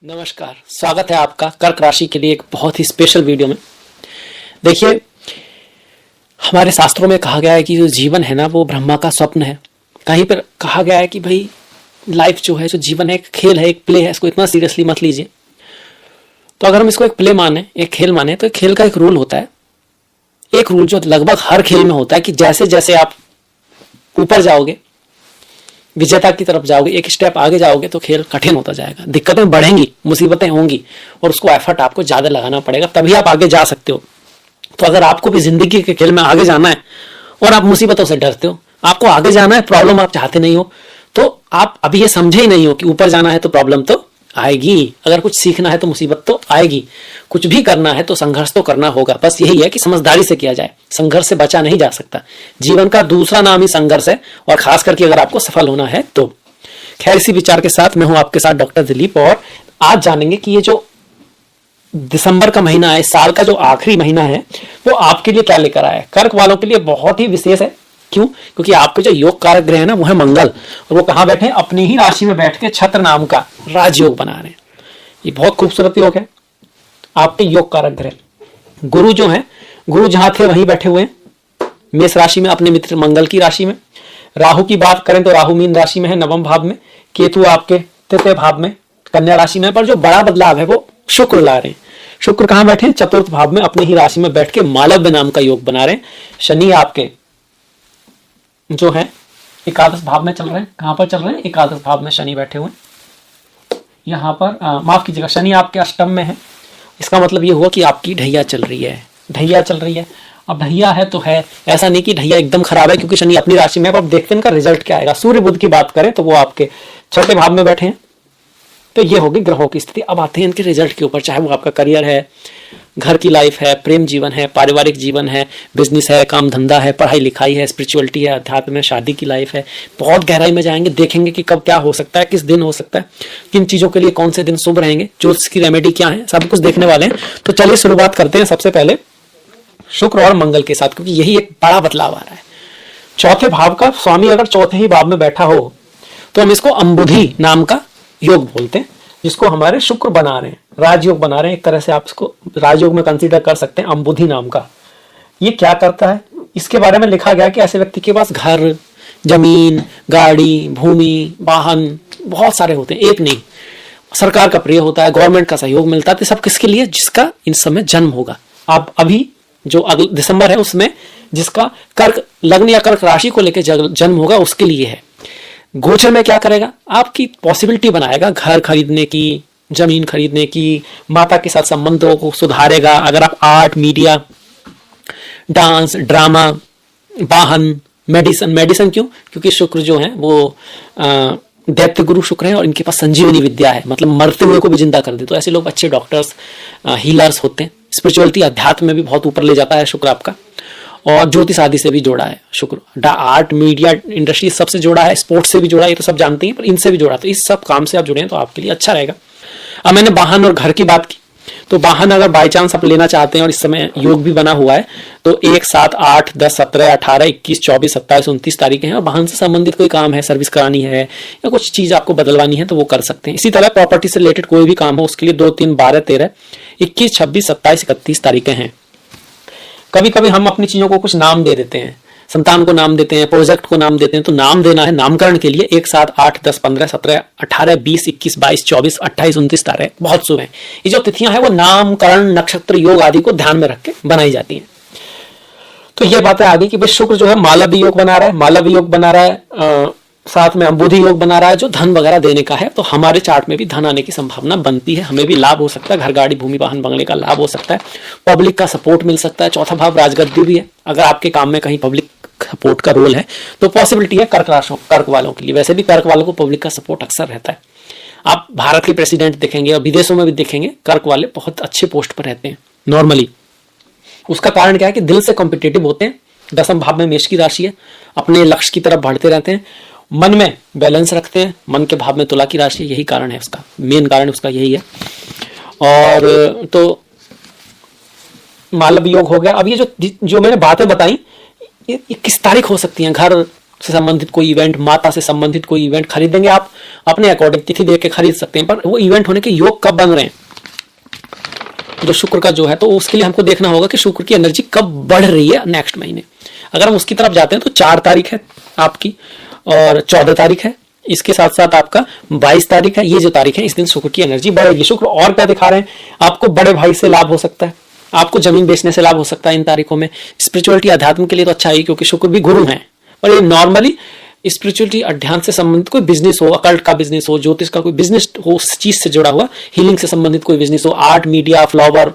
नमस्कार, स्वागत है आपका कर्क राशि के लिए एक बहुत ही स्पेशल वीडियो में। देखिए, हमारे शास्त्रों में कहा गया है कि जो जीवन है ना वो ब्रह्मा का स्वप्न है। कहीं पर कहा गया है कि भाई लाइफ जो है, जो जीवन है, एक खेल है, एक प्ले है, इसको इतना सीरियसली मत लीजिए। तो अगर हम इसको एक प्ले माने, एक खेल माने, तो खेल का एक रूल होता है। एक रूल जो लगभग हर खेल में होता है कि जैसे जैसे आप ऊपर जाओगे, विजेता की तरफ जाओगे, एक स्टेप आगे जाओगे तो खेल कठिन होता जाएगा, दिक्कतें बढ़ेंगी, मुसीबतें होंगी और उसको एफर्ट आपको ज्यादा लगाना पड़ेगा, तभी आप आगे जा सकते हो। तो अगर आपको भी जिंदगी के खेल में आगे जाना है और आप मुसीबतों से डरते हो, आपको आगे जाना है, प्रॉब्लम आप चाहते नहीं हो, तो आप अभी ये समझे ही नहीं हो कि ऊपर जाना है तो प्रॉब्लम तो आएगी, अगर कुछ सीखना है तो मुसीबत तो आएगी, कुछ भी करना है तो संघर्ष तो करना होगा। बस यही है कि समझदारी से किया जाए, संघर्ष से बचा नहीं जा सकता। जीवन का दूसरा नाम ही संघर्ष है, और खास करके अगर आपको सफल होना है तो। खैर, इसी विचार के साथ मैं हूं आपके साथ डॉक्टर दिलीप, और आज जानेंगे कि ये जो दिसंबर का महीना है, साल का जो आखिरी महीना है, वो आपके लिए क्या लेकर आया है। कर्क वालों के लिए बहुत ही विशेष है। क्यों? क्योंकि आपके जो योग कारक ग्रह है ना वो है मंगल, और वो कहां बैठे हैं? अपनी ही राशि में बैठ के छत्र नाम का राजयोग बना रहे हैं। ये बहुत खूबसूरत योग है। आपके योग कारक ग्रह गुरु जो है, गुरु जहां थे वहीं बैठे हुए हैं, मेष राशि में, अपने मित्र मंगल की राशि में। राहु की बात करें तो राहु मीन राशि में है, नवम भाव में। केतु आपके तृतीय भाव में, कन्या राशि में। पर जो बड़ा बदलाव है वो शुक्र ला रहे हैं। शुक्र कहां बैठे हैं? चतुर्थ भाव में, अपनी ही राशि में बैठ के मालव्य नाम का योग बना रहे हैं। शनि आपके जो है एकादश भाव में चल रहे हैं। कहां पर चल रहे हैं? एकादश भाव में शनि बैठे हुए। यहां पर माफ कीजिएगा, शनि आपके अष्टम में है। इसका मतलब ये हुआ कि आपकी ढैया चल रही है, ढैया चल रही है। अब ढैया है तो है, ऐसा नहीं कि ढैया एकदम खराब है, क्योंकि शनि अपनी राशि में है। अब देखते हैं इनका रिजल्ट क्या आएगा। सूर्य बुध की बात करें तो वो आपके छठे भाव में बैठे हैं। तो ये होगी ग्रहों की स्थिति। अब आते हैं इनके रिजल्ट के ऊपर, चाहे वो आपका करियर है, घर की लाइफ है, प्रेम जीवन है, पारिवारिक जीवन है, बिजनेस है, काम धंधा है, पढ़ाई लिखाई है, स्पिरिचुअलिटी है, अध्यात्म है, शादी की लाइफ है। बहुत गहराई में जाएंगे, देखेंगे कि कब क्या हो सकता है, किस दिन हो सकता है, किन चीजों के लिए कौन से दिन शुभ रहेंगे, ज्योतिष की रेमेडी क्या है, सब कुछ देखने वाले हैं। तो चलिए शुरुआत करते हैं सबसे पहले शुक्र और मंगल के साथ, क्योंकि यही एक बड़ा बदलाव आ रहा है। चौथे भाव का स्वामी अगर चौथे ही भाव में बैठा हो तो हम इसको अंबुधि नाम का योग बोलते हैं, जिसको हमारे शुक्र बना रहे हैं, राजयोग बना रहे हैं। एक तरह से आप इसको राजयोग में कंसीडर कर सकते हैं, अंबुधि नाम का। ये क्या करता है, इसके बारे में लिखा गया कि ऐसे व्यक्ति के पास घर, जमीन, गाड़ी, भूमि, वाहन बहुत सारे होते हैं, एक नहीं। सरकार का प्रिय होता है, गवर्नमेंट का सहयोग मिलता है। तो सब किसके लिए? जिसका इन समय जन्म होगा। आप अभी जो अगले दिसंबर है उसमें जिसका कर्क लग्न या कर्क राशि को लेकर जन्म होगा, उसके लिए है। गोचर में क्या करेगा? आपकी पॉसिबिलिटी बनाएगा घर खरीदने की, जमीन खरीदने की, माता के साथ संबंधों को सुधारेगा। अगर आप आर्ट, मीडिया, डांस, ड्रामा, वाहन, मेडिसिन क्यों? क्योंकि शुक्र जो है वो दैत्य गुरु शुक्र है, और इनके पास संजीवनी विद्या है, मतलब मरते हुए को भी जिंदा कर दे। तो ऐसे लोग अच्छे डॉक्टर्स, हीलर्स होते हैं। स्पिरिचुअलिटी, अध्यात्म में भी बहुत ऊपर ले जाता है शुक्र आपका। और ज्योतिष आदि से भी जोड़ा है शुक्र। आर्ट, मीडिया, इंडस्ट्री सबसे जोड़ा है, स्पोर्ट्स से भी जोड़ा है, ये तो सब जानते हैं, पर इनसे भी जोड़ा। तो इस सब काम से आप जुड़े हैं तो आपके लिए अच्छा रहेगा। अब मैंने वाहन और घर की बात की, तो वाहन अगर बाई चांस आप लेना चाहते हैं और इस समय योग भी बना हुआ है, तो 1, 7, 8, 10, 17, 18, 21, 24, 27, 29 तारीखें हैं, और वाहन से संबंधित कोई काम है, सर्विस करानी है या कुछ चीज आपको बदलवानी है तो वो कर सकते हैं। इसी तरह प्रॉपर्टी से रिलेटेड कोई भी काम हो, उसके लिए 2, 3, 12, 13, 21, 26, 27, 31 तारीखें हैं। कभी कभी हम अपनी चीजों को कुछ नाम दे देते हैं, संतान को नाम देते हैं, प्रोजेक्ट को नाम देते हैं। तो नाम देना है, नामकरण के लिए 1, 7, 8, 10, 15, 17, 18, 20, 21, 22, 24, 28, 29 तारीख बहुत शुभ हैं। ये जो तिथियां हैं वो नामकरण, नक्षत्र, योग आदि को ध्यान में रख के बनाई जाती हैं। तो ये बातें आ गई कि भाई शुक्र जो है मालव्य योग बना रहा है, मालव्य योग बना रहा है, साथ में अंबुधि योग बना रहा है, जो धन वगैरह देने का है। तो हमारे चार्ट में भी धन आने की संभावना बनती है, हमें भी लाभ हो सकता है, घर, गाड़ी, भूमि, वाहन, बंगले का लाभ हो सकता है, पब्लिक का सपोर्ट मिल सकता है। चौथा भाव राजगद्दी भी है, अगर आपके काम में कहीं पब्लिक सपोर्ट का रोल है तो पॉसिबिलिटी है कर्क वालों के लिए। वैसे भी कर्क वालों को पब्लिक का सपोर्ट अक्सर रहता है। आप भारत के प्रेसिडेंट देखेंगे और विदेशों में भी देखेंगे, कर्क वाले बहुत अच्छे पोस्ट पर रहते हैं नॉर्मली। उसका कारण क्या है कि दिल से कॉम्पिटेटिव होते हैं। दसम भाव में मेष की राशि है, अपने लक्ष्य की तरफ बढ़ते रहते हैं, मन में बैलेंस रखते हैं। मन के भाव में तुला की राशि, यही कारण है उसका, मेन कारण उसका यही है। और तो मालव्य योग हो गया। अब ये जो मैंने बातें बताई, ये किस तारीख हो सकती हैं? घर, से संबंधित कोई इवेंट, माता से संबंधित कोई इवेंट खरीदेंगे आप अपने अकॉर्डिंग तिथि देख के खरीद सकते हैं, पर वो इवेंट होने के योग कब बन रहे हैं जो शुक्र का जो है, तो उसके लिए हमको देखना होगा कि शुक्र की एनर्जी कब बढ़ रही है नेक्स्ट महीने। अगर हम उसकी तरफ जाते हैं तो 4 तारीख है आपकी और 14 तारीख है, इसके साथ साथ आपका 22 तारीख है। ये जो तारीख है इस दिन शुक्र की एनर्जी बढ़ेगी। शुक्र और क्या दिखा रहे हैं, आपको बड़े भाई से लाभ हो सकता है, आपको जमीन बेचने से लाभ हो सकता है इन तारीखों में। स्पिरिचुअलिटी अध्यात्म के लिए तो अच्छा है क्योंकि शुक्र भी गुरु है, पर ये नॉर्मली स्पिरिचुअलिटी अध्यात्म से संबंधित कोई बिजनेस हो, अकल्ट का बिजनेस हो, ज्योतिष का कोई बिजनेस हो, उस चीज से जुड़ा हुआ, हीलिंग से संबंधित कोई बिजनेस हो, आर्ट, मीडिया, फ्लावर,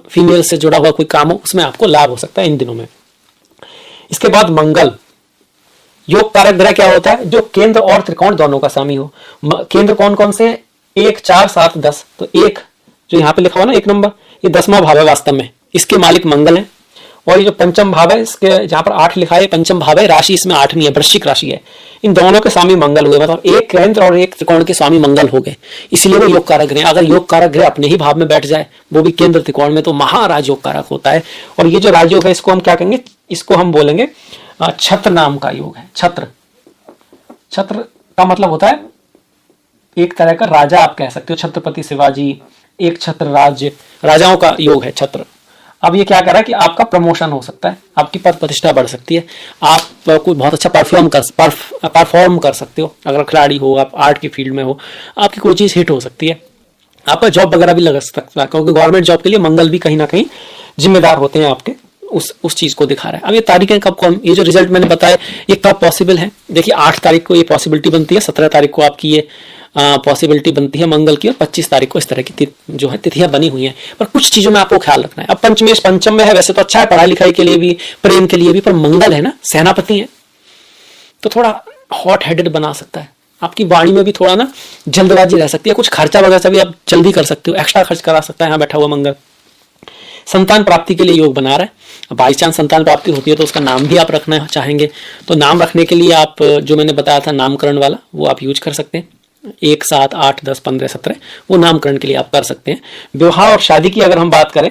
फीमेल से जुड़ा हुआ कोई काम हो, उसमें आपको लाभ हो सकता है इन दिनों में। इसके बाद मंगल, योग कारक ग्रह क्या होता है, जो केंद्र और त्रिकोण दोनों का स्वामी हो। केंद्र कौन कौन से, 1, 4, 7, 10। तो 1 जो यहाँ पे लिखा हुआ ना 1 नंबर, ये 10वां भाव है वास्तव में, इसके मालिक मंगल है। और ये जो पंचम भाव है, इसके जहां पर 8 लिखा है, पंचम भाव है, राशि इसमें 8वीं है, वृश्चिक राशि है। इन दोनों के स्वामी मंगल हुए, मतलब एक केंद्र और एक त्रिकोण के स्वामी मंगल हो गए, इसलिए वो योग कारक ग्रह। अगर योग कारक ग्रह अपने ही भाव में बैठ जाए, वो भी केंद्र त्रिकोण में, तो महाराज योग कारक होता है। और ये जो राजयोग है इसको हम क्या कहेंगे, इसको हम बोलेंगे छत्र नाम का योग है। छत्र, छत्र का मतलब होता है एक तरह का राजा, आप कह सकते हो छत्रपति शिवाजी, एक छत्र राज्य, राजाओं का योग है छत्र। अब ये क्या कर रहा है कि आपका प्रमोशन हो सकता है, आपकी पद प्रतिष्ठा बढ़ सकती है, आप कोई बहुत अच्छा परफॉर्म कर सकते हो। अगर खिलाड़ी हो, आप आर्ट की फील्ड में हो, आपकी कोई चीज हिट हो सकती है, आपका जॉब वगैरह भी लग सकता है, क्योंकि गवर्नमेंट जॉब के लिए मंगल भी कहीं ना कहीं जिम्मेदार होते हैं आपके, उस चीज को दिखा रहा है। अब ये तारीखें कब, ये जो रिजल्ट मैंने बताया ये कब पॉसिबल है, देखिए 8 तारीख को ये पॉसिबिलिटी बनती है, 17 तारीख को आपकी ये पॉसिबिलिटी बनती है मंगल की, और 25 तारीख को इस तरह की जो है तिथियां बनी हुई हैं। पर कुछ चीजों में आपको ख्याल रखना है। अब पंचमेश पंचम में है, वैसे तो अच्छा है पढ़ाई लिखाई के लिए भी, प्रेम के लिए भी, पर मंगल है ना, सेनापति है, तो थोड़ा हॉट हेडेड बना सकता है। आपकी वाणी में भी थोड़ा ना जल्दबाजी रह सकती है, कुछ खर्चा वगैरह भी आप जल्दी कर सकते हो, एक्स्ट्रा खर्च करा सकता है यहाँ बैठा हुआ मंगल। संतान प्राप्ति के लिए योग बना रहा है। बाई चांस संतान प्राप्ति होती है तो उसका नाम भी आप रखना चाहेंगे, तो नाम रखने के लिए आप जो मैंने बताया था नामकरण वाला, वो आप यूज कर सकते हैं। 1, 7, 8, 10, 15, 17 वो नामकरण के लिए आप कर सकते हैं। विवाह और शादी की अगर हम बात करें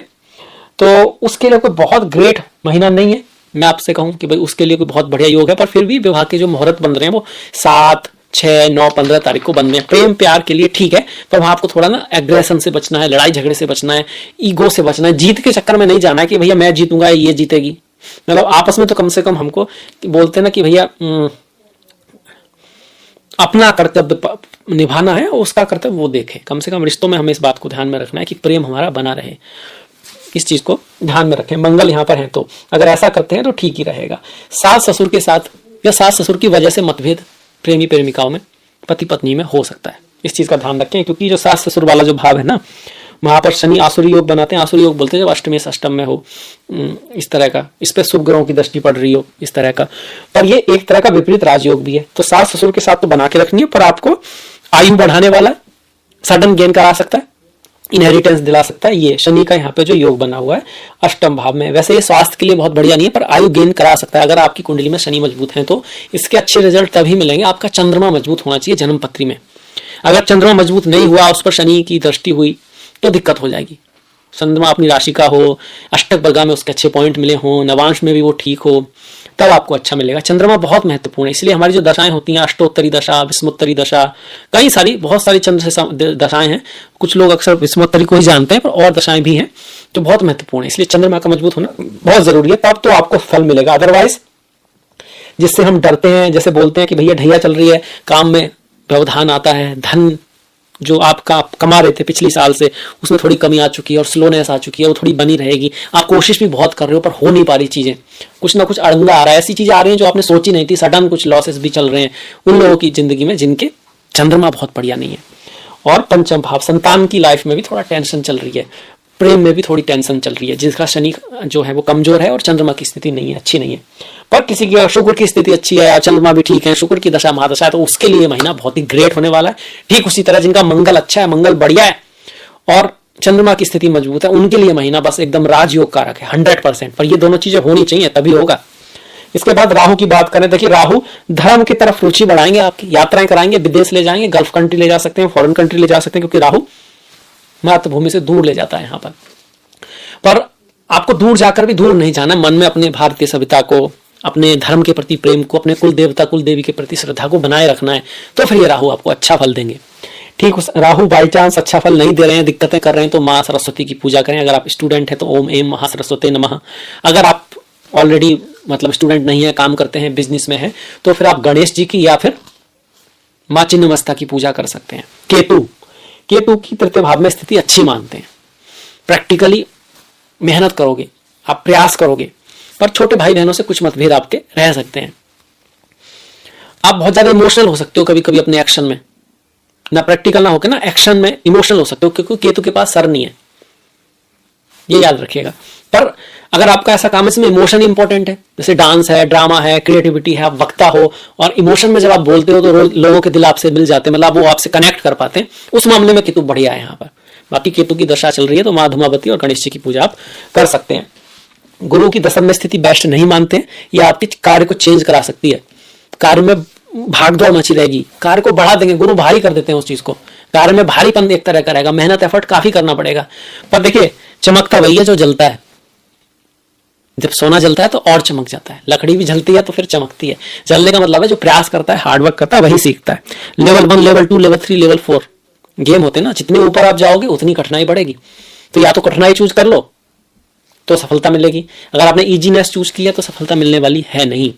तो उसके लिए कोई बहुत ग्रेट महीना नहीं है, मैं आपसे कहूं कि भाई उसके लिए कोई बहुत बढ़िया योग है, पर फिर भी विवाह के जो मुहूर्त बन रहे हैं वो 7, 6, 9, 15 तारीख को बन रहे हैं। प्रेम प्यार के लिए ठीक है, पर वहां आपको थोड़ा ना एग्रेशन से बचना है, लड़ाई झगड़े से बचना है, ईगो से बचना है, जीत के चक्कर में नहीं जाना है कि भैया मैं जीतूंगा ये जीतेगी। मतलब आपस में तो कम से कम हमको बोलते हैं ना कि भैया अपना कर्तव्य निभाना है, उसका कर्तव्य वो देखे। कम से कम रिश्तों में हमें इस बात को ध्यान में रखना है कि प्रेम हमारा बना रहे, इस चीज को ध्यान में रखें। मंगल यहाँ पर है तो अगर ऐसा करते हैं तो ठीक ही रहेगा। सास ससुर के साथ या सास ससुर की वजह से मतभेद प्रेमी प्रेमिकाओं में, पति पत्नी में हो सकता है, इस चीज का ध्यान रखें, क्योंकि जो सास ससुर वाला जो भाव है ना, वहां पर शनि आसुरी योग बनाते हैं। आसुरी योग बोलते हैं जब अष्टमेश अष्टम में हो, इस तरह का, इस पे शुभ ग्रहों की दृष्टि पड़ रही हो, इस तरह का। पर ये एक तरह का विपरीत राजयोग भी है, तो सास ससुर के साथ तो बना के रखनी है, पर आपको आयु बढ़ाने वाला, सडन गेन करा सकता है, इनहेरिटेंस दिला सकता है। ये शनि का यहाँ पे जो योग बना हुआ है अष्टम भाव में, वैसे ये स्वास्थ्य के लिए बहुत बढ़िया नहीं है, पर आयु गेन करा सकता है। अगर आपकी कुंडली में शनि मजबूत है तो इसके अच्छे रिजल्ट तभी मिलेंगे, आपका चंद्रमा मजबूत होना चाहिए जन्म पत्री में। अगर चंद्रमा मजबूत नहीं हुआ, उस पर शनि की दृष्टि हुई, तो दिक्कत हो जाएगी। चंद्रमा अपनी राशि का हो, अष्टक वर्गा में उसके अच्छे पॉइंट मिले हो, नवांश में भी वो ठीक हो, तब आपको अच्छा मिलेगा। चंद्रमा बहुत महत्वपूर्ण है, इसलिए हमारी जो दशाएं होती हैं, अष्टोत्तरी दशा, विषमोत्तरी दशा, कई सारी बहुत सारी चंद्र से दशाएं हैं। कुछ लोग अक्सर विषमोत्तरी को ही जानते हैं, पर और दशाएं भी हैं जो बहुत महत्वपूर्ण है, इसलिए चंद्रमा का मजबूत होना बहुत जरूरी है, तब तो आपको फल मिलेगा। अदरवाइज जिससे हम डरते हैं, जैसे बोलते हैं कि भैया ढैया चल रही है, काम में व्यवधान आता है, धन जो आपका कमा रहे थे पिछली साल से उसमें थोड़ी कमी आ चुकी है और स्लोनेस आ चुकी है, वो थोड़ी बनी रहेगी। आप कोशिश भी बहुत कर रहे हो पर हो नहीं पा रही चीजें, कुछ ना कुछ अड़ंगा आ रहा है, ऐसी चीजें आ रही हैं जो आपने सोची नहीं थी, सडन कुछ लॉसेस भी चल रहे हैं उन लोगों की जिंदगी में जिनके चंद्रमा बहुत बढ़िया नहीं है। और पंचम भाव, संतान की लाइफ में भी थोड़ा टेंशन चल रही है, प्रेम में भी थोड़ी टेंशन चल रही है, जिसका शनि जो है वो कमजोर है और चंद्रमा की स्थिति नहीं है, अच्छी नहीं है। पर किसी की शुक्र की स्थिति अच्छी है, चंद्रमा भी ठीक है, शुक्र की दशा महादशा है, तो उसके लिए महीना बहुत ही ग्रेट होने वाला है। ठीक उसी तरह जिनका मंगल अच्छा है, मंगल बढ़िया है और चंद्रमा की स्थिति मजबूत है, उनके लिए महीना बस एकदम राजयोग कारक है 100%। पर ये दोनों चीजें होनी चाहिए तभी होगा। इसके बाद राहु की बात करें, देखिए राहु धर्म की तरफ रुचि बढ़ाएंगे, आपकी यात्राएं कराएंगे, विदेश ले जाएंगे, गल्फ कंट्री ले जा सकते हैं, फॉरेन कंट्री ले जा सकते हैं, क्योंकि राहु मातृभूमि से दूर ले जाता है यहाँ पर आपको दूर जाकर भी दूर नहीं जाना, मन में अपने भारतीय सभ्यता को, अपने धर्म के प्रति प्रेम को, अपने कुल देवता कुल देवी के प्रति श्रद्धा को बनाए रखना है, तो फिर ये राहु आपको अच्छा फल देंगे। ठीक, राहु बाई चांस अच्छा फल नहीं दे रहे हैं, दिक्कतें कर रहे हैं, तो माँ सरस्वती की पूजा करें। अगर आप स्टूडेंट हैं तो ओम एम महासरस्वती नमः। अगर आप ऑलरेडी मतलब स्टूडेंट नहीं है, काम करते हैं, बिजनेस में है, तो फिर आप गणेश जी की या फिर माँ चिन्नमस्ता की पूजा कर सकते हैं। केतु की तृतीय भाव में स्थिति अच्छी मानते हैं। प्रैक्टिकली मेहनत करोगे, आप प्रयास करोगे, पर छोटे भाई बहनों से कुछ मतभेद आपके रह सकते हैं। आप बहुत ज्यादा इमोशनल हो सकते हो कभी कभी अपने एक्शन में, ना प्रैक्टिकल ना होकर ना एक्शन में इमोशनल हो सकते हो, क्योंकि केतु के पास सर नहीं है, ये याद रखिएगा। पर अगर आपका ऐसा काम है जिसमें इमोशन इंपॉर्टेंट है, जैसे डांस है, ड्रामा है, क्रिएटिविटी है, आप वक्ता हो और इमोशन में जब आप बोलते हो तो लोगों के दिल आपसे मिल जाते हैं, मतलब वो आपसे कनेक्ट कर पाते हैं, उस मामले में केतु बढ़िया है यहाँ पर। बाकी केतु की दशा चल रही है तो माँ धूमावती और गणेश जी की पूजा आप कर सकते हैं। गुरु की दशम में स्थिति बेस्ट नहीं मानते हैं, यह आपके कार्य को चेंज करा सकती है, कार्य में भागदौड़ मची रहेगी, कार्य को बढ़ा देंगे, गुरु भारी कर देते हैं उस चीज को, कार्य में भारीपन एक तरह का रहेगा, मेहनत एफर्ट काफी करना पड़ेगा। पर देखिए चमकता वही है जो जलता है, जब सोना जलता है तो और चमक जाता है, लकड़ी भी जलती है तो फिर चमकती है। जलने का मतलब है जो प्रयास करता है, हार्डवर्क करता है, वही सीखता है। Level 1, level 2, level 3, level 4 game होते हैं ना, जितने ऊपर आप जाओगे उतनी कठिनाई बढ़ेगी। तो या तो कठिनाई चूज कर लो तो सफलता मिलेगी, अगर आपने इजीनेस चूज किया तो सफलता मिलने वाली है नहीं।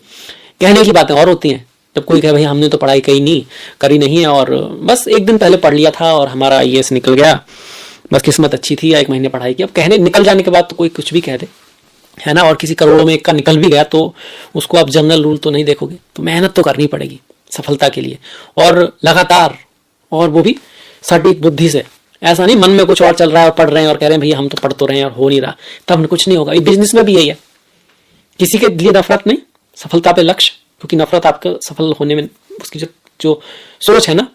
कहने की बातें और होती हैं, जब कोई कहे भाई हमने तो पढ़ाई करी नहीं है और बस एक दिन पहले पढ़ लिया था और हमारा IAS निकल गया, बस किस्मत अच्छी थी या 1 महीने पढ़ाई की। अब कहने निकल जाने के बाद तो कोई कुछ भी कह दे, है ना, और किसी करोड़ों में एक का निकल भी गया तो उसको आप जनरल रूल तो नहीं देखोगे। तो मेहनत तो करनी पड़ेगी सफलता के लिए, और लगातार, और वो भी सटीक बुद्धि से। ऐसा नहीं मन में कुछ और चल रहा है और पढ़ रहे हैं और कह रहे हैं भैया हम तो पढ़ तो रहे हैं और हो नहीं रहा, तब कुछ नहीं होगा। ये बिजनेस में भी यही है, किसी के लिए नफरत नहीं, सफलता पे लक्ष्य, क्योंकि नफरत आपको सफल होने में उसकी जो सोच है ना,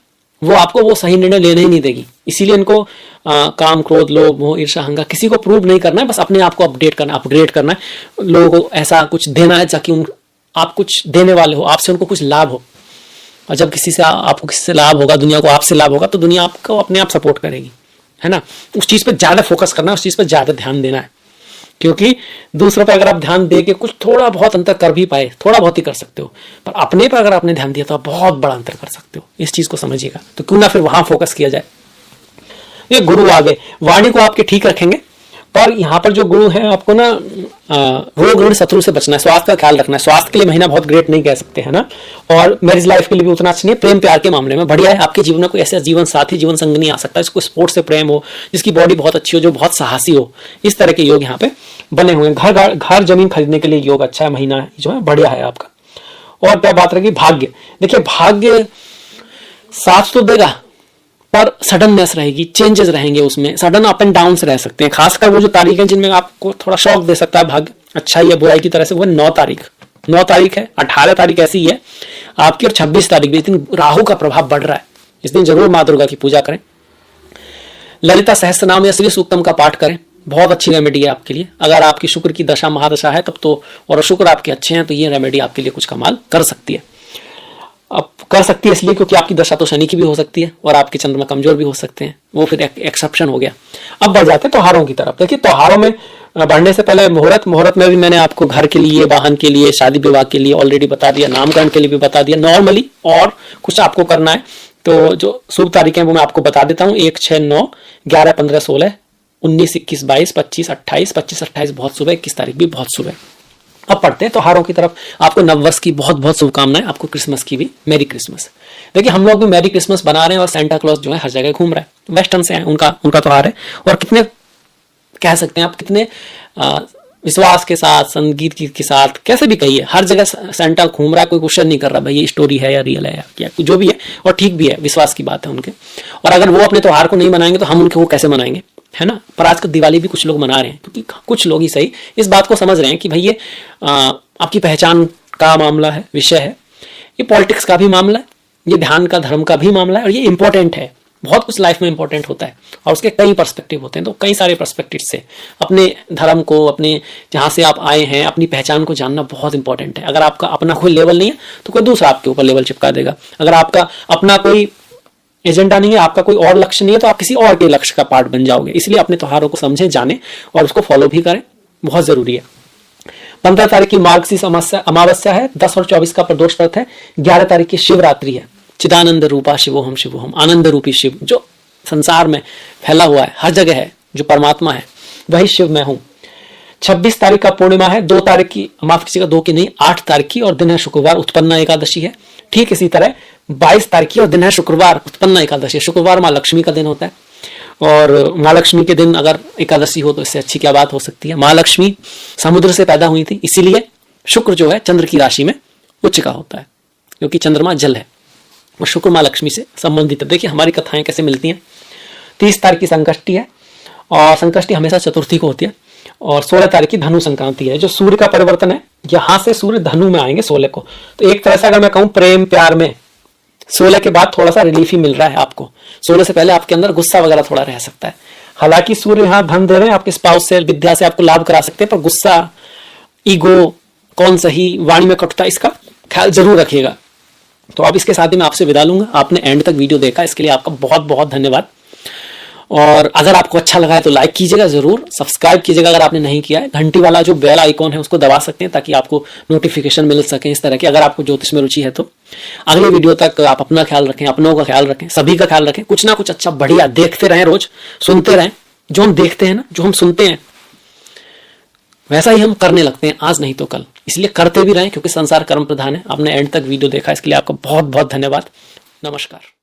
वो आपको वो सही निर्णय लेने ही नहीं देगी। इसीलिए इनको काम, क्रोध, लोभ, मोह, ईर्ष्या, अहंकार किसी को प्रूव नहीं करना है, बस अपने आप को अपडेट करना, अपग्रेड करना है, लोगों को ऐसा कुछ देना है ताकि आप कुछ देने वाले हो, आपसे उनको कुछ लाभ हो। और जब किसी से आपको किसी से लाभ होगा, दुनिया को आपसे लाभ होगा, तो दुनिया आपको अपने आप सपोर्ट करेगी, है ना। उस चीज पे ज्यादा फोकस करना है, उस चीज पे ज्यादा ध्यान देना है, क्योंकि दूसरों पर अगर आप ध्यान दे के कुछ थोड़ा बहुत अंतर कर भी पाए, थोड़ा बहुत ही कर सकते हो, पर अपने पर अगर आपने ध्यान दिया तो आप बहुत बड़ा अंतर कर सकते हो। इस चीज को समझिएगा, तो क्यों ना फिर वहां फोकस किया जाए। ये गुरु आगे वाणी को आपके ठीक रखेंगे, पर यहाँ पर जो गुरु है आपको ना रोग ऋण शत्रु से बचना है, स्वास्थ्य का ख्याल रखना है। स्वास्थ्य के लिए महीना बहुत ग्रेट नहीं कह सकते, है ना, और मैरिज लाइफ के लिए भी उतना अच्छा नहीं है। प्रेम प्यार के मामले में बढ़िया है, आपके जीवन में कोई ऐसा जीवन साथी, जीवन संगनी आ सकता है जिसको स्पोर्ट्स से प्रेम हो, जिसकी बॉडी बहुत अच्छी हो, जो बहुत साहसी हो, इस तरह के योग यहाँ पे बने हुए हैं। घर जमीन खरीदने के लिए योग अच्छा है, महीना जो है बढ़िया है आपका। और क्या बात रहेगी भाग्य, देखिए भाग्य साथ तो देगा पर सडननेस रहेगी, चेंजेस रहेंगे उसमें, सडन अप एंड डाउन रह सकते हैं। खासकर वो जो तारीख है जिनमें आपको थोड़ा शॉक दे सकता है भाग्य, अच्छाई या बुराई की तरह से, वो 9 तारीख है, 18 तारीख ऐसी है आपकी, और 26 तारीख भी। इस दिन राहु का प्रभाव बढ़ रहा है, इस दिन जरूर माँ दुर्गा की पूजा करें, ललिता सहस्त्रनाम या श्री सूक्तम का पाठ करें, बहुत अच्छी रेमेडी है आपके लिए। अगर आपकी शुक्र की दशा महादशा है तब तो, और शुक्र आपके अच्छे हैं, तो ये रेमेडी आपके लिए कुछ कमाल कर सकती है। अब कर सकती है इसलिए क्योंकि आपकी दशा तो शनि की भी हो सकती है और आपके चंद्रमा कमजोर भी हो सकते हैं, वो फिर एक्सेप्शन हो गया। अब बढ़ जाते हैं त्योहारों की तरफ। देखिए त्योहारों में बढ़ने से पहले मुहूर्त में भी मैंने आपको घर के लिए, वाहन के लिए, शादी विवाह के लिए ऑलरेडी बता दिया, नामकरण के लिए भी बता दिया नॉर्मली, और कुछ आपको करना है तो जो शुभ तारीखें वो मैं आपको बता देता हूँ। 1, 6, 9, 11, 15, 16, 19, 21, 22, 25, 28, 28 बहुत शुभ है, 21 तारीख भी बहुत शुभ है। अब पढ़ते हैं त्योहारों की तरफ। आपको नववर्ष की बहुत बहुत शुभकामनाएं, आपको क्रिसमस की भी मेरी क्रिसमस। देखिए हम लोग भी मेरी क्रिसमस बना रहे हैं और सेंटा क्लॉज जो है हर जगह घूम रहा है, वेस्टर्न से है, उनका त्योहार है। और कितने कह सकते हैं आप, कितने विश्वास के साथ, संगीत के साथ, कैसे भी कहिए, हर जगह सेंटा घूम रहा है, कोई क्वेश्चन नहीं कर रहा भाई ये स्टोरी है या रियल है या क्या, जो भी है, और ठीक भी है, विश्वास की बात है उनके। और अगर वो अपने त्योहार को नहीं मनाएंगे तो हम उनके वो कैसे मनाएंगे, है ना। पर आजकल दिवाली भी कुछ लोग मना रहे हैं, क्योंकि कुछ लोग ही सही इस बात को समझ रहे हैं कि भाई ये आपकी पहचान का मामला है, विषय है, ये पॉलिटिक्स का भी मामला है, ये ध्यान का, धर्म का भी मामला है, और ये इंपॉर्टेंट है। बहुत कुछ लाइफ में इंपॉर्टेंट होता है और उसके कई पर्सपेक्टिव होते हैं, तो कई सारे पर्सपेक्टिव से अपने धर्म को, अपने जहाँ से आप आए हैं, अपनी पहचान को जानना बहुत इंपॉर्टेंट है। अगर आपका अपना कोई लेवल नहीं है तो कोई दूसरा आपके ऊपर लेवल चिपका देगा। अगर आपका अपना कोई एजेंडा नहीं है, आपका कोई और लक्ष्य नहीं है, तो आप किसी और के लक्ष्य का पार्ट बन जाओगे। इसलिए अपने त्योहारों को समझें, जानें और उसको फॉलो भी करें, बहुत जरूरी है। 15 तारीख की मार्गशीर्ष अमावस्या है, 10 और 24 का प्रदोष व्रत है, 11 तारीख की शिवरात्रि है। चिदानंद रूपा शिवोहम, आनंद रूपी शिव जो संसार में फैला हुआ है, हर जगह है, जो परमात्मा है वही शिव मैं हूं। 26 तारीख का पूर्णिमा है, 2 तारीख की, माफ कीजिएगा 2 की नहीं 8 तारीख की, और दिन है शुक्रवार, उत्पन्ना एकादशी है। ठीक इसी तरह 22 तारीख की और दिन है शुक्रवार, उत्पन्ना एकादशी। शुक्रवार माँ लक्ष्मी का दिन होता है, और माँ लक्ष्मी के दिन अगर एकादशी हो तो इससे अच्छी क्या बात हो सकती है। माँ लक्ष्मी समुद्र से पैदा हुई थी, इसीलिए शुक्र जो है चंद्र की राशि में उच्च का होता है, क्योंकि चंद्रमा जल है और शुक्र माँ लक्ष्मी से संबंधित है। देखिए हमारी कथाएं कैसे मिलती हैं। 30 तारीख की संकष्टी है, और संकष्टी हमेशा चतुर्थी को होती है, और 16 तारीख की धनु संक्रांति है। जो सूर्य का परिवर्तन है, यहां से सूर्य धनु में आएंगे 16 को। तो एक तरह से अगर मैं कहूं प्रेम प्यार में 16 के बाद थोड़ा सा रिलीफ ही मिल रहा है आपको। 16 से पहले आपके अंदर गुस्सा वगैरह थोड़ा रह सकता है। हालांकि सूर्य यहाँ धन दे रहे हैं, आपके स्पाउस से, विद्या से आपको लाभ करा सकते हैं, पर गुस्सा, ईगो, कौन सही, वाणी में कटुता, इसका ख्याल जरूर रखिएगा। तो अब इसके साथ ही मैं आपसे विदा लूंगा। आपने एंड तक वीडियो देखा, इसके लिए आपका बहुत बहुत धन्यवाद। और अगर आपको अच्छा लगा है तो लाइक कीजिएगा जरूर, सब्सक्राइब कीजिएगा अगर आपने नहीं किया है। घंटी वाला जो बेल आइकॉन है उसको दबा सकते हैं, ताकि आपको नोटिफिकेशन मिल सके इस तरह की। अगर आपको ज्योतिष में रुचि है तो अगले वीडियो तक आप अपना ख्याल रखें, अपनों का ख्याल रखें, सभी का ख्याल रखें। कुछ ना कुछ अच्छा बढ़िया देखते रहें, रोज सुनते रहें। जो हम देखते हैं ना, जो हम सुनते हैं, वैसा ही हम करने लगते हैं, आज नहीं तो कल। इसलिए करते भी रहें, क्योंकि संसार कर्म प्रधान है। आपने एंड तक वीडियो देखा, इसके लिए आपका बहुत बहुत धन्यवाद। नमस्कार।